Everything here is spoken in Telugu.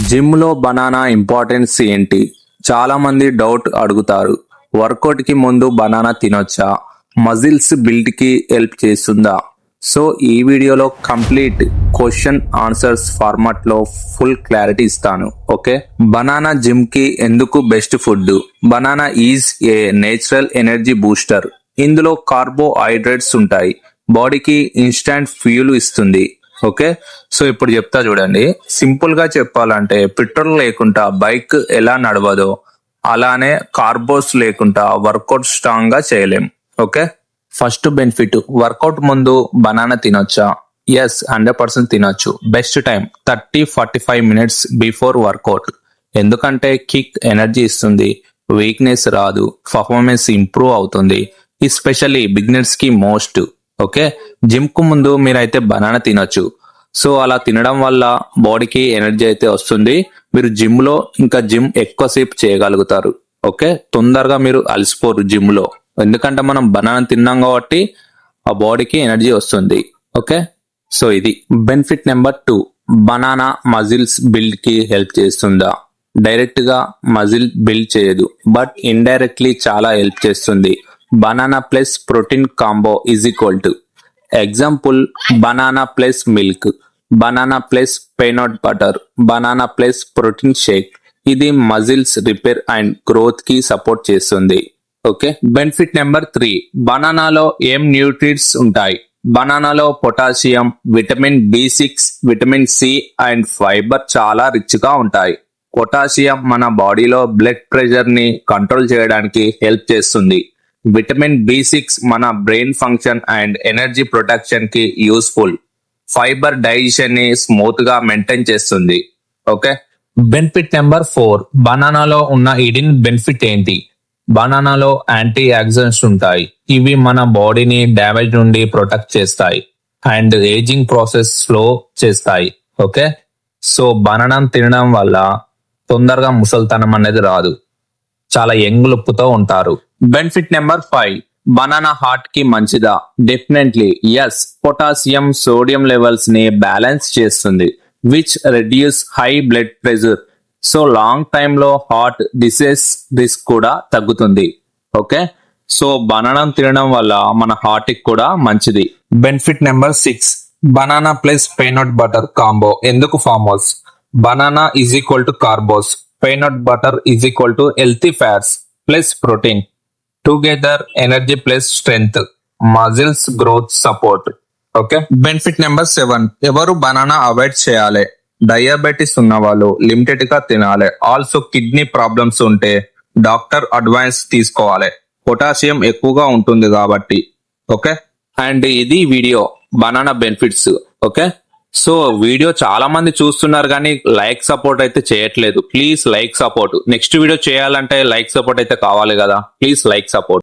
జిమ్ లో బనానా ఇంపార్టెన్స్ ఏంటి? చాలా మంది డౌట్ అడుగుతారు. వర్కౌట్ కి ముందు బనానా తినొచ్చా? మజిల్స్ బిల్డ్ కి హెల్ప్ చేస్తుందా? సో ఈ వీడియోలో కంప్లీట్ క్వశ్చన్ ఆన్సర్స్ ఫార్మాట్ లో ఫుల్ క్లారిటీ ఇస్తాను. ఓకే, బనానా జిమ్ కి ఎందుకు best food? Banana is a natural energy booster. ఇందులో కార్బోహైడ్రేట్స్ ఉంటాయి, బాడీకి ఇన్స్టాంట్ ఫ్యూల్ ఇస్తుంది. ఓకే, సో ఇప్పుడు చెప్తా చూడండి. సింపుల్ గా చెప్పాలంటే పెట్రోల్ లేకుండా బైక్ ఎలా నడవదో అలానే కార్బోస్ లేకుండా వర్కౌట్ స్ట్రాంగ్ గా చేయలేం. ఓకే, ఫస్ట్ బెనిఫిట్, వర్కౌట్ ముందు బనానా తినొచ్చా? ఎస్, 100% తినొచ్చు. Best time 30-45 minutes before workout. ఎందుకంటే కిక్ ఎనర్జీ ఇస్తుంది, వీక్నెస్ రాదు, పర్ఫార్మెన్స్ ఇంప్రూవ్ అవుతుంది. ఎస్పెషల్లీ బిగినర్స్ కి మోస్ట్. ఓకే, జిమ్ కు ముందు మీరైతే బనానా తినొచ్చు. సో అలా తినడం వల్ల బాడీకి ఎనర్జీ అయితే వస్తుంది. మీరు జిమ్ లో ఇంకా జిమ్ ఎక్కువసేపు చేయగలుగుతారు. ఓకే, తొందరగా మీరు అలసిపోరు జిమ్ లో, ఎందుకంటే మనం బనానా తిన్నాం కాబట్టి ఆ బాడీకి ఎనర్జీ వస్తుంది. ఓకే, సో ఇది benefit number 2. Banana muscles build కి హెల్ప్ చేస్తుందా? డైరెక్ట్ గా మజిల్ బిల్డ్ చేయదు, బట్ ఇండైరెక్ట్లీ చాలా హెల్ప్ చేస్తుంది. Banana plus protein combo is equal to example banana plus milk, banana plus peanut butter, banana plus protein shake. ఇది మజిల్స్ రిపేర్ అండ్ గ్రోత్ కి సపోర్ట్ చేస్తుంది. Okay, benefit number 3. బనానాలో ఏం న్యూట్రియంట్స్ ఉంటాయి? బనానాలో potassium, vitamin B6, vitamin C and fibre చాలా రిచ్ గా ఉంటాయి. పొటాషియం మన బాడీలో బ్లడ్ ప్రెషర్ ని కంట్రోల్ చేయడానికి హెల్ప్ చేస్తుంది. విటమిన్ B6 మన brain function and energy protection కి యూస్ఫుల్. ఫైబర్ డైజెషన్ ని స్మూత్ గా మెయింటైన్ చేస్తుంది. Okay, benefit number 4. బనానాలో ఉన్న హిడెన్ బెనిఫిట్ ఏంటి? బనానాలో యాంటీ ఆక్సిడెంట్స్ ఉంటాయి. ఇవి మన బాడీని డ్యామేజ్ నుండి ప్రొటెక్ట్ చేస్తాయి అండ్ ఏజింగ్ ప్రాసెస్ స్లో చేస్తాయి. ఓకే, సో బనానా తినడం వల్ల తొందరగా ముసల్తనం అనేది రాదు, చాలా యంగ్ లుక్ తో ఉంటారు. Benefit number 5. బనానా హార్ట్ కి మంచిదా? Definitely yes. Potassium, sodium levels ని బ్యాలెన్స్ చేస్తుంది, which reduce high blood pressure. So long time లో హార్ట్ డిసీజ్ రిస్క్ కూడా తగ్గుతుంది. ఓకే, సో బనానా తినడం వల్ల మన హార్ట్ కి కూడా మంచిది. Benefit number 6. Banana plus peanut butter combo ఎందుకు ఫార్మోస్? Banana is equal to carbs, peanut butter is equal to healthy fats plus protein. Together energy plus strength, muscles growth support. Okay, benefit number 7. ఎవరు బనానా అవాయిడ్ చేయాలి? డయాబెటిస్ ఉన్న వాళ్ళు లిమిటెడ్ గా తినాలి. ఆల్సో కిడ్నీ ప్రాబ్లమ్స్ ఉంటే డాక్టర్ అడ్వైస్ తీసుకోవాలి. పొటాషియం ఎక్కువగా ఉంటుంది కాబట్టి. ఓకే, అండ్ ఇది video banana benefits. Okay, so video చాలా మంది చూస్తున్నారు కానీ లైక్ సపోర్ట్ అయితే చేయట్లేదు. Please like support. Next video చేయాలంటే లైక్ సపోర్ట్ అయితే కావాలి కదా, ప్లీజ్ లైక్ సపోర్ట్.